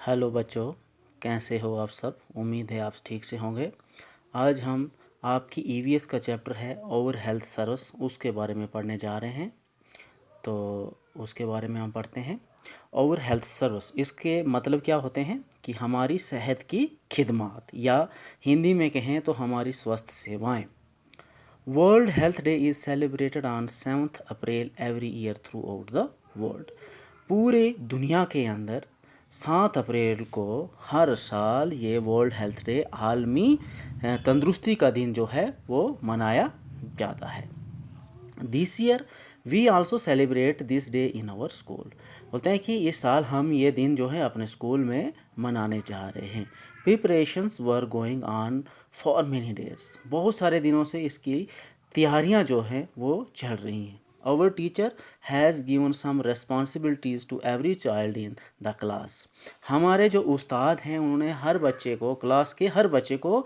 Hello बच्चों, कैसे हो आप सब। उम्मीद है आप ठीक से होंगे। आज हम आपकी ईवीएस का चैप्टर है ओवर हेल्थ सर्विस, उसके बारे में पढ़ने जा रहे हैं। तो उसके बारे में हम पढ़ते हैं। ओवर हेल्थ सर्विस, इसके मतलब क्या होते हैं कि हमारी सेहत की खिदमत, या हिंदी में कहें तो हमारी स्वास्थ्य सेवाएं। World health day is celebrated on 7 April every year through out the world. पूरे दुनिया के अंदर 7 अप्रैल को हर साल ये वर्ल्ड हेल्थ डे, आलमी तंदुरुस्ती का दिन जो है वो मनाया जाता है। This year we also celebrate this day in our school. बोलते हैं कि इस साल हम ये दिन जो है अपने स्कूल में मनाने जा रहे हैं। Preparations were going on for many days, बहुत सारे दिनों से इसकी तैयारियां जो हैं वो चल रही हैं। Our teacher has given some responsibilities to every child in the class. हमारे जो उस्ताद हैं उन्होंने हर बच्चे को, क्लास के हर बच्चे को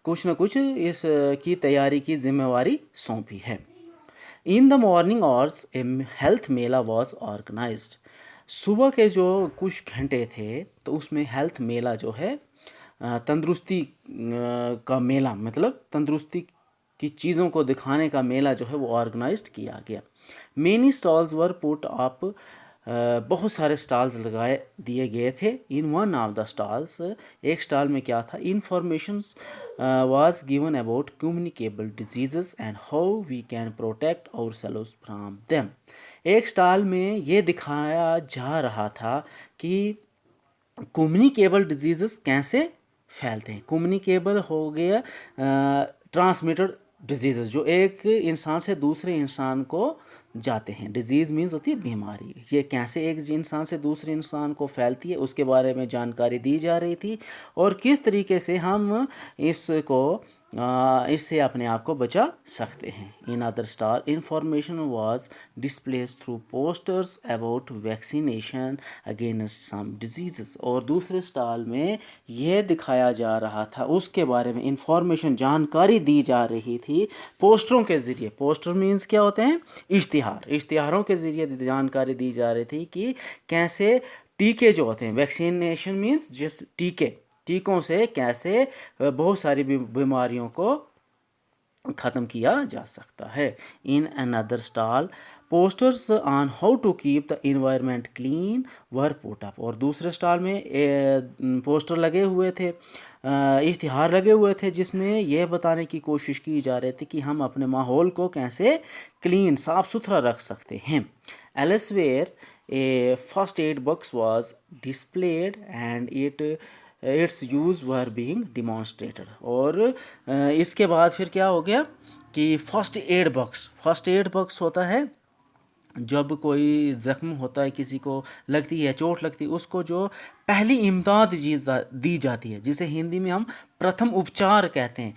कुछ न कुछ इस की तैयारी की जिम्मेवारी सौंपी है। In the morning hours a health mela was organized. सुबह के जो कुछ घंटे थे तो उसमें हेल्थ मेला जो है, तंदुरुस्ती का मेला, मतलब तंदुरुस्ती की चीज़ों को दिखाने का मेला जो है वो ऑर्गेनाइज्ड किया गया। Many stalls were put up, बहुत सारे स्टॉल्स लगाए दिए गए थे। In one of the stalls, एक स्टॉल में क्या था, information was given about communicable diseases and how we can protect ourselves from them. एक स्टॉल में ये दिखाया जा रहा था कि कम्युनिकेबल डिजीज़ेस कैसे फैलते हैं। कम्युनिकेबल हो गया ट्रांसमिटेड डिजीज़ेस, जो एक इंसान से दूसरे इंसान को जाते हैं। डिजीज़ मीन्स होती है बीमारी। ये कैसे एक इंसान से दूसरे इंसान को फैलती है उसके बारे में जानकारी दी जा रही थी, और किस तरीके से हम इसको इससे अपने आप को बचा सकते हैं। In other stall information was displace through posters about vaccination against some disease. और दूसरे स्टॉल में यह दिखाया जा रहा था, उसके बारे में इंफॉर्मेशन, जानकारी दी जा रही थी पोस्टरों के ज़रिए। पोस्टर मीन्स क्या होते हैं, इश्तिहार। इश्तिहारों के ज़रिए जानकारी दी जा रही थी कि कैसे टीके जो होते हैं, वैक्सीनेशन मीन्स जिस टीकों से कैसे बहुत सारी बीमारियों को ख़त्म किया जा सकता है। In another stall posters on how to keep the environment clean were put up. और दूसरे स्टॉल में पोस्टर लगे हुए थे, इश्तिहार लगे हुए थे, जिसमें यह बताने की कोशिश की जा रही थी कि हम अपने माहौल को कैसे क्लीन, साफ़ सुथरा रख सकते हैं। Elsewhere A first aid box was displayed and it's use were being demonstrated. और इसके बाद फिर क्या हो गया कि फर्स्ट एड बॉक्स होता है जब कोई ज़ख्म होता है, किसी को लगती है, चोट लगती है, उसको जो पहली इमदाद दी जाती है, जिसे हिंदी में हम प्रथम उपचार कहते हैं,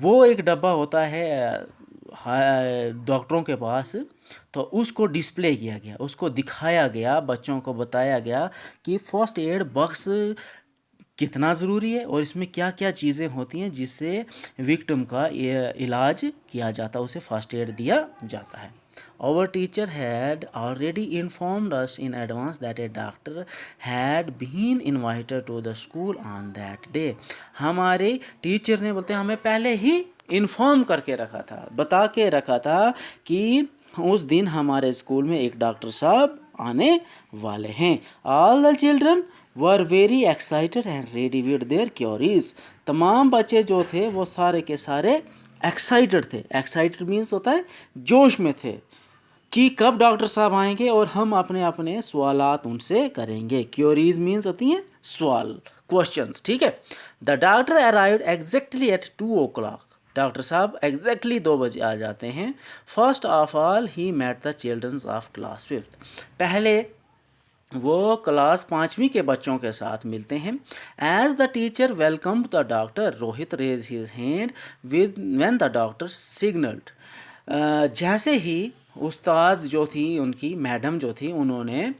वो एक डब्बा होता है डॉक्टरों के पास। तो उसको डिस्प्ले किया गया, उसको दिखाया गया, बच्चों को बताया गया कि फर्स्ट एड बॉक्स कितना ज़रूरी है और इसमें क्या क्या चीज़ें होती हैं जिससे विक्टिम का इलाज किया जाता है, उसे फर्स्ट एड दिया जाता है। Our teacher had already informed us in advance that a doctor had been invited to the school on that day. हमारे टीचर ने, बोलते हैं, हमें पहले ही इन्फॉर्म करके रखा था, बता के रखा था कि उस दिन हमारे स्कूल में एक डॉक्टर साहब आने वाले हैं। All the children were very excited and ready with their queries. तमाम बच्चे जो थे वो सारे के सारे एक्साइटेड थे। एक्साइटेड मीन्स होता है जोश में थे कि कब डॉक्टर साहब आएंगे और हम अपने अपने सवालात उनसे करेंगे। क्योरीज मीन्स होती हैं सवाल, क्वेश्चंस, ठीक है। The doctor arrived exactly at 2 o'clock। Doctor साहब एग्जैक्टली 2 बजे आ जाते हैं। First of all he met the childrens of class 5th। पहले वो क्लास 5वीं के बच्चों के साथ मिलते हैं। As the teacher welcome the doctor, Rohit raise his hand with when the doctor signalled. जैसे ही उस्ताद जो थी, उनकी मैडम जो थी, उन्होंने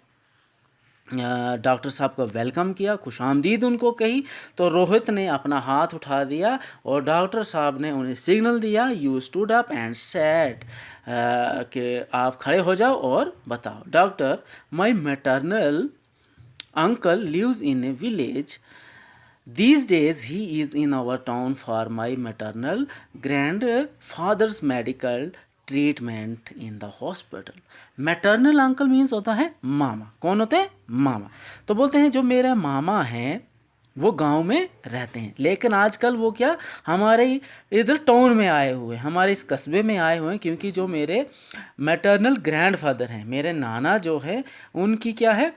डॉक्टर साहब को वेलकम किया, खुशामदीद उनको कही, तो रोहित ने अपना हाथ उठा दिया और डॉक्टर साहब ने उन्हें सिग्नल दिया, you stood up and said, कि आप खड़े हो जाओ और बताओ। Doctor, my maternal uncle lives in a village. These days he is in our town for my maternal grandfather's medical treatment in the hospital. Maternal uncle means होता है मामा. कौन होते हैं? मामा. तो बोलते हैं जो मेरे मामा हैं वो गांव में रहते हैं, लेकिन आजकल वो क्या हमारे इधर टाउन में आए हुए, हमारे इस कस्बे में आए हुए हैं, क्योंकि जो मेरे मैटरनल ग्रैंडफादर हैं, मेरे नाना जो है उनकी क्या है,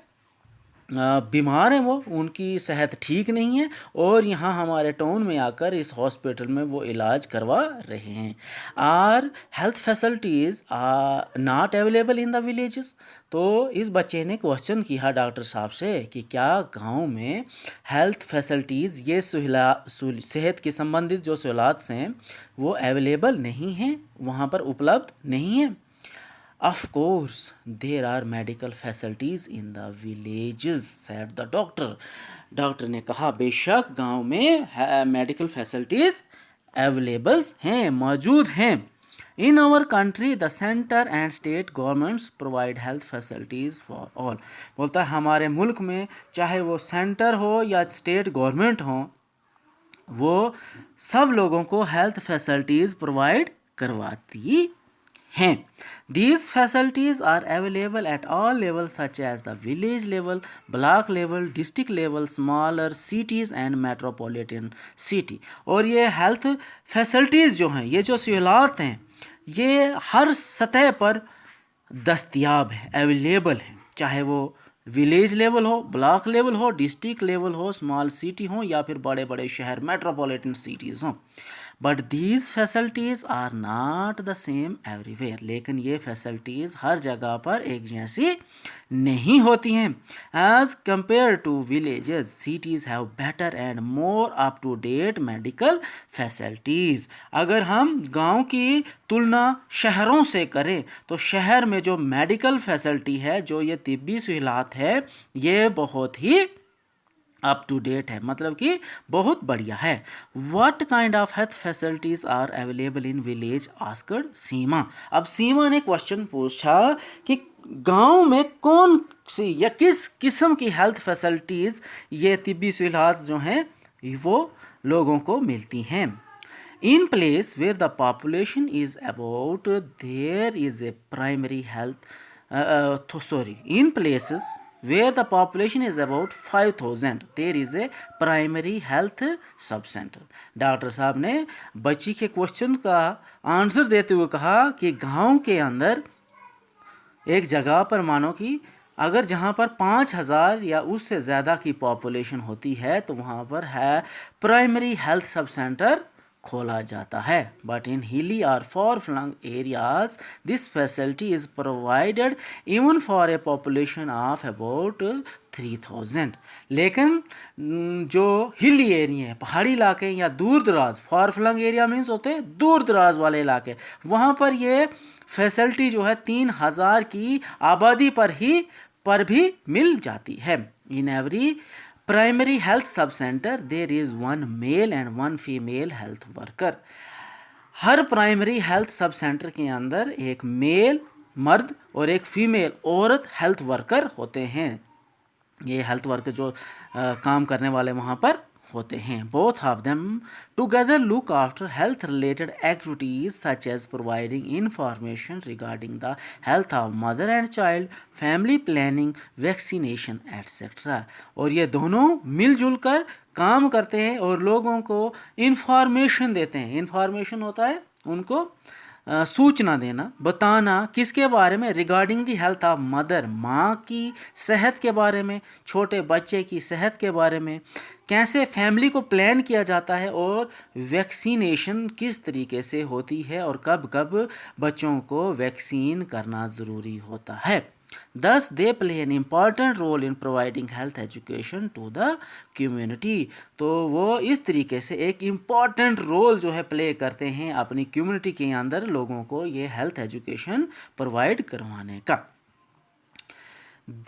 बीमार हैं, वो उनकी सेहत ठीक नहीं है और यहाँ हमारे टाउन में आकर इस हॉस्पिटल में वो इलाज करवा रहे हैं. Our health facilities are not available in the villages. तो इस बच्चे ने क्वेश्चन किया डॉक्टर साहब से कि क्या गांव में हेल्थ फैसिलिटीज़, ये सेहत के संबंधित जो सहूलत हैं वो अवेलेबल नहीं हैं, वहाँ पर उपलब्ध नहीं है. Of course, there are medical facilities in the villages, said the doctor. Doctor ने कहा बेशक गांव में मेडिकल फैसिलिटीज़ अवेलेबल हैं, मौजूद हैं. In our country, the center and state governments provide health facilities for all. बोलता है हमारे मुल्क में चाहे वो सेंटर हो या स्टेट गवर्नमेंट हो, वो सब लोगों को हेल्थ फैसिलिटीज़ प्रोवाइड करवाती हैं. These facilities are available at all levels such as the village level, block level, district level, smaller cities and metropolitan city. और ये हेल्थ फैसिलिटीज़ जो हैं, ये जो सहूलत हैं, ये हर सतह पर दस्तयाब है, अवेलेबल हैं, चाहे वो विलेज लेवल हो, ब्लॉक लेवल हो, डिस्ट्रिक्ट लेवल हो, स्मॉल सिटी हो या फिर बड़े बड़े शहर मेट्रोपॉलिटन सिटीज़ हों. But these facilities are not the same everywhere. लेकिन ये फैसिलिटीज़ हर जगह पर एक जैसी नहीं होती हैं. As compare to villages, cities have better and more up to date medical facilities. अगर हम गांव की तुलना शहरों से करें तो शहर में जो मेडिकल फैसिलिटी है, जो ये तिब्बी सहूलत है, ये बहुत ही अप टू डेट है, मतलब कि बहुत बढ़िया है. What kind of health facilities are available in village, asked Seema. अब सीमा ने क्वेश्चन पूछा कि गांव में कौन सी या किस किस्म की हेल्थ फैसिलिटीज़, ये तिब्बी सहूलत जो हैं वो लोगों को मिलती हैं. In place where the population is about, there is a primary health. In places where the population is about 5,000, there is a primary health sub center. Doctor साहब ने बच्ची के क्वेश्चन का आंसर देते हुए कहा कि गांव के अंदर एक जगह पर मानो कि अगर जहाँ पर 5,000 या उससे ज़्यादा की पॉपुलेशन होती है तो वहाँ पर है प्राइमरी हेल्थ सब सेंटर खोला जाता है. बट इन हिली और far flung areas this facility is provided even for a population of about 3,000. लेकिन जो हिली एरिया है, पहाड़ी इलाके या दूर दराज, फॉर फ्लंग एरिया मीन्स होते हैं दूर दराज वाले इलाके, वहाँ पर ये फैसिलिटी जो है 3,000 की आबादी पर भी मिल जाती है. In every primary health sub centre there is one male and one female health worker. Her primary health sub centre के अंदर एक मेल मर्द और एक फीमेल औरत हेल्थ वर्कर होते हैं. ये हेल्थ वर्कर जो काम करने वाले वहाँ पर होते हैं. Both of them together look after health related activities such as providing information regarding the health of mother and child, family planning, vaccination etcetera. और ये दोनों मिलजुल कर काम करते हैं और लोगों को इंफॉर्मेशन देते हैं. इंफॉर्मेशन होता है उनको सूचना देना, बताना, किसके बारे में, regarding the health of mother, माँ की सेहत के बारे में, छोटे बच्चे की सेहत के बारे में, कैसे फैमिली को प्लान किया जाता है और वैक्सीनेशन किस तरीके से होती है और कब कब बच्चों को वैक्सीन करना ज़रूरी होता है. Thus, they play an important role in providing health education to the community. तो वो इस तरीके से एक इम्पॉर्टेंट रोल जो है प्ले करते हैं अपनी कम्युनिटी के अंदर लोगों को ये हेल्थ एजुकेशन प्रोवाइड करवाने का.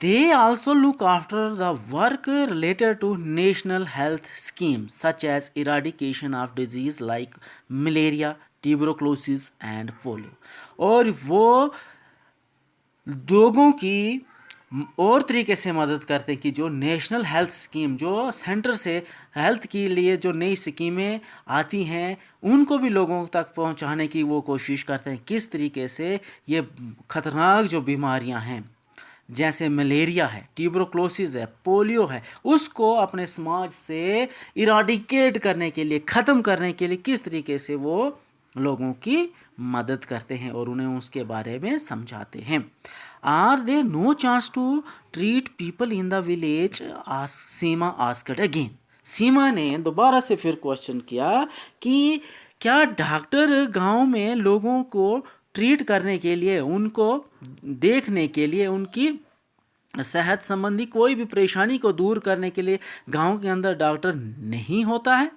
They also look after the work related to national health schemes such as eradication of disease like malaria, tuberculosis and polio. और वो लोगों की और तरीके से मदद करते हैं कि जो नेशनल हेल्थ स्कीम, जो सेंटर से हेल्थ के लिए जो नई स्कीमें आती हैं, उनको भी लोगों तक पहुंचाने की वो कोशिश करते हैं। किस तरीके से ये ख़तरनाक जो बीमारियां हैं, जैसे मलेरिया है, ट्यूबरक्लोसिस है, पोलियो है, उसको अपने समाज से इराडिकेट करने के लिए, ख़त्म करने के लिए किस तरीके से वो लोगों की मदद करते हैं और उन्हें उसके बारे में समझाते हैं। Are they no chance to treat people in the village, Seema asked again. Seema ने दोबारा से फिर क्वेश्चन किया कि क्या डॉक्टर गांव में लोगों को ट्रीट करने के लिए, उनको देखने के लिए, उनकी सेहत संबंधी कोई भी परेशानी को दूर करने के लिए गांव के अंदर डॉक्टर नहीं होता है?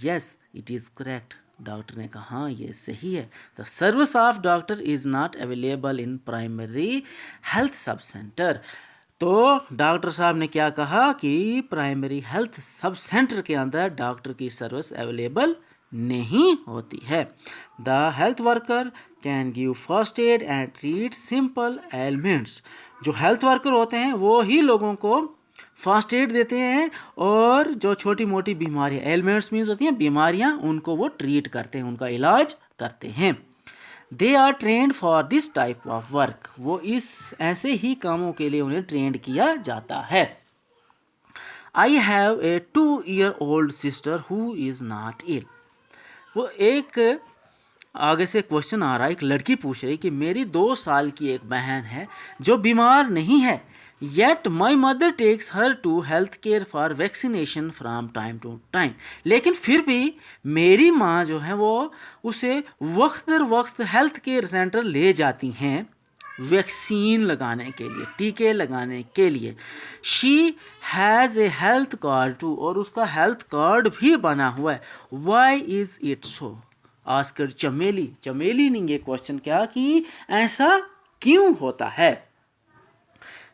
Yes, it is correct. Doctor ने कहा हाँ ये सही है। The service of doctor is not available in primary health sub centre. तो डॉक्टर साहब ने क्या कहा कि प्राइमरी हेल्थ सब सेंटर के अंदर डॉक्टर की सर्विस अवेलेबल नहीं होती है। The health worker can give first aid and treat simple elements. जो हेल्थ वर्कर होते हैं वो ही लोगों को फर्स्ट एड देते हैं और जो छोटी मोटी बीमारियां, एलिमेंट्स मीन्स होती हैं बीमारियां, उनको वो ट्रीट करते हैं, उनका इलाज करते हैं। They are trained for this type of work. वो इस ऐसे ही कामों के लिए उन्हें ट्रेंड किया जाता है। I have a 2-year-old sister who is not ill. वो एक आगे से क्वेश्चन आ रहा है, एक लड़की पूछ रही कि मेरी 2 साल की एक बहन है जो बीमार नहीं है, yet my mother takes her to health care for vaccination from time to time. लेकिन फिर भी मेरी माँ जो है वो उसे वक्त दर वक्त हेल्थ केयर सेंटर ले जाती हैं वैक्सीन लगाने के लिए, टीके लगाने के लिए। She has a health card too, और उसका हेल्थ कार्ड भी बना हुआ है। Why is it so asked Chameli. Chameli ने ये क्वेश्चन किया कि ऐसा क्यों होता है।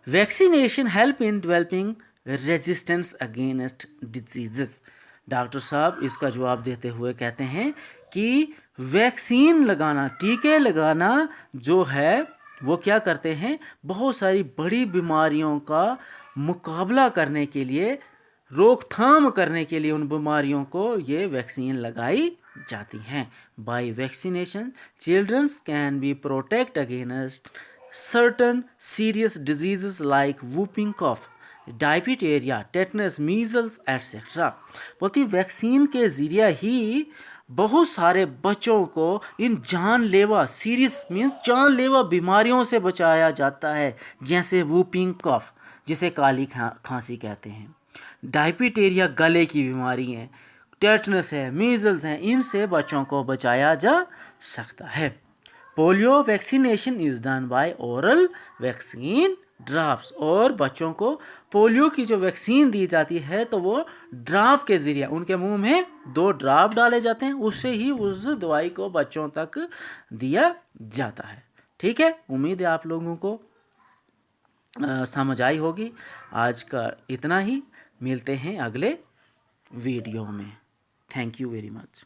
Vaccination help in developing resistance against diseases. Doctor साहब इसका जवाब देते हुए कहते हैं कि वैक्सीन लगाना, टीके लगाना जो है वो क्या करते हैं, बहुत सारी बड़ी बीमारियों का मुकाबला करने के लिए, रोकथाम करने के लिए उन बीमारियों को ये वैक्सीन लगाई जाती हैं। By vaccination childrens can be protect against certain serious diseases like whooping cough, diphtheria, tetanus, measles etcetera. बोलती वैक्सीन के ज़रिए ही बहुत सारे बच्चों को इन जानलेवा, सीरियस मीन्स जानलेवा बीमारियों से बचाया जाता है, जैसे वूपिंग कॉफ जिसे काली खांसी कहते हैं, डायबिटेरिया गले की बीमारी है, टेटनस है, मीजल्स हैं, इनसे बच्चों को बचाया जा सकता है। Polio vaccination is done by oral vaccine drops, और बच्चों को पोलियो की जो वैक्सीन दी जाती है तो वो ड्रॉप के ज़रिए उनके मुंह में 2 ड्रॉप डाले जाते हैं, उससे ही उस दवाई को बच्चों तक दिया जाता है। ठीक है, उम्मीद है आप लोगों को समझ आई होगी। आज का इतना ही, मिलते हैं अगले वीडियो में। Thank you very much.